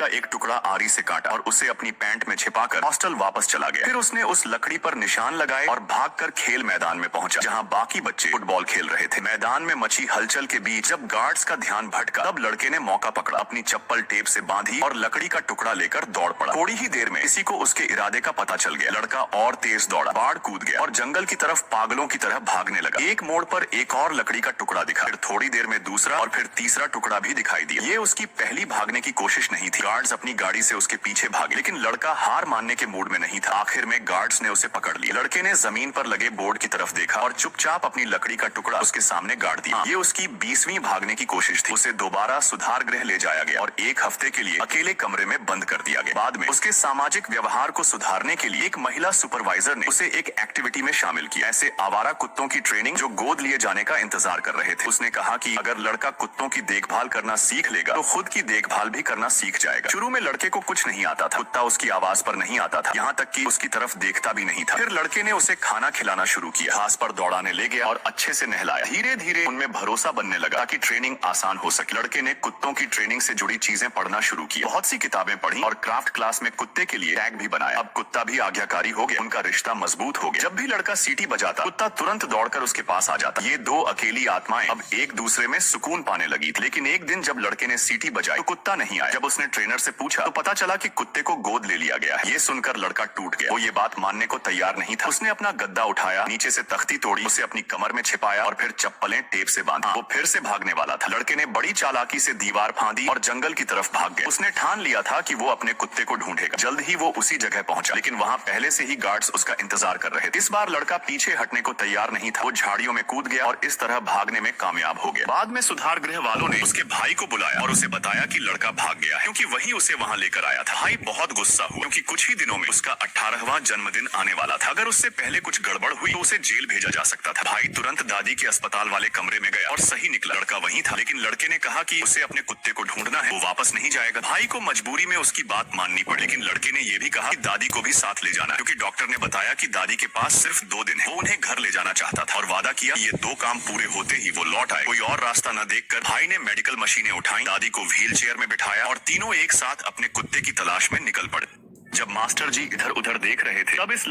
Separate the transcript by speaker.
Speaker 1: का एक टुकड़ा आरी से काटा और उसे अपनी पैंट में छिपाकर हॉस्टल वापस चला गया। फिर उसने उस लकड़ी पर निशान लगाए और भागकर खेल मैदान में पहुंचा, जहां बाकी बच्चे फुटबॉल खेल रहे थे। मैदान में मची हलचल के बीच जब गार्ड्स का ध्यान भटका, तब लड़के ने मौका पकड़ा, अपनी चप्पल टेप से बांधी और लकड़ी का टुकड़ा लेकर दौड़ पड़ा। थोड़ी ही देर में किसी को उसके इरादे का पता चल गया। लड़का और तेज दौड़ा, बाढ़ कूद गया और जंगल की तरफ पागलों की तरह भागने लगा। एक मोड़ पर एक और लकड़ी का टुकड़ा दिखा, फिर थोड़ी देर में दूसरा और फिर तीसरा टुकड़ा भी दिखाई दिया। ये उसकी पहली भागने की कोशिश नहीं थी। गार्ड्स अपनी गाड़ी से उसके पीछे भागे, लेकिन लड़का हार मानने के मूड में नहीं था। आखिर में गार्ड्स ने उसे पकड़ लिया। लड़के ने जमीन पर लगे बोर्ड की तरफ देखा और चुपचाप अपनी लकड़ी का टुकड़ा उसके सामने गाड़ दिया। ये उसकी 20वीं भागने की कोशिश थी। उसे दोबारा सुधार गृह ले जाया गया और एक हफ्ते के लिए अकेले कमरे में बंद कर दिया गया। बाद में उसके सामाजिक व्यवहार को सुधारने के लिए एक महिला सुपरवाइजर ने उसे एक एक्टिविटी में शामिल किया, ऐसे आवारा कुत्तों की ट्रेनिंग जो गोद लिए जाने का इंतजार कर रहे थे। उसने कहा कि अगर लड़का कुत्तों की देखभाल करना सीख लेगा तो खुद की देखभाल भी करना सीख जाएगा। शुरू में लड़के को कुछ नहीं आता था, कुत्ता उसकी आवाज पर नहीं आता था, यहाँ तक कि उसकी तरफ देखता भी नहीं था। फिर लड़के ने उसे खाना खिलाना शुरू किया, घास पर दौड़ाने ले गया और अच्छे से नहलाया। धीरे धीरे उनमें भरोसा बनने लगा ताकि ट्रेनिंग आसान हो सके। लड़के ने कुत्तों की ट्रेनिंग से जुड़ी चीजें पढ़ना शुरू किया, बहुत सी किताबें पढ़ी और क्राफ्ट क्लास में कुत्ते के लिए टैग भी बनाया। अब कुत्ता भी आज्ञाकारी हो गया, उनका रिश्ता मजबूत हो गया। जब भी लड़का सीटी बजाता, कुत्ता तुरंत दौड़कर उसके पास आ जाता। ये दो अकेली आत्माएं अब एक दूसरे में सुकून पाने लगी थी। लेकिन एक दिन जब लड़के ने सीटी बजाई तो कुत्ता नहीं आया। जब उसने ट्रेनर से पूछा तो पता चला कि कुत्ते को गोद ले लिया गया है। ये सुनकर लड़का टूट गया। वो ये बात मानने को तैयार नहीं था। उसने अपना गद्दा उठाया, नीचे से तख्ती तोड़ी, उसे अपनी कमर में छिपाया और फिर चप्पलें टेप से बांधी। वो फिर से भागने वाला था। लड़के ने बड़ी चालाकी से दीवार फांदी और जंगल की तरफ भाग गया। उसने ठान लिया था कि वो अपने कुत्ते को ढूंढेगा। जल्द ही वो उसी जगह पहुंचा, लेकिन वहां पहले से ही गार्ड्स उसका इंतजार कर रहे थे। इस बार लड़का पीछे हटने को तैयार नहीं था। वो झाड़ियों में कूद गया और इस तरह भागने में कामयाब हो गया। बाद में सुधार गृह वालों ने उसके भाई को बुलाया और उसे बताया कि लड़का भाग गया है, क्योंकि वही उसे वहां लेकर आया था। भाई बहुत गुस्सा हुआ, क्योंकि कुछ ही दिनों में उसका 18वां जन्मदिन आने वाला था। अगर उससे पहले कुछ गड़बड़ हुई तो उसे जेल भेजा जा सकता था। भाई तुरंत दादी के अस्पताल वाले कमरे में गया और सही निकला, लड़का वहीं था। लेकिन लड़के ने कहा कि उसे अपने कुत्ते को ढूंढना है, वो वापस नहीं जाएगा। भाई को मजबूरी में उसकी बात माननी पड़ी, लेकिन लड़के ने यह भी कहा कि दादी को भी साथ ले जाना, क्योंकि डॉक्टर ने बताया कि दादी के पास सिर्फ 2 दिन है। वो उन्हें घर ले जाना चाहता था और वादा किया ये 2 काम पूरे होते ही वो लौट आए। कोई और रास्ता न देखकर भाई ने मेडिकल मशीनें उठाई, दादी को व्हील चेयर में बिठाया और तीनों एक साथ अपने कुत्ते की तलाश में निकल पड़े। जब मास्टर जी इधर उधर देख रहे थे, तब इस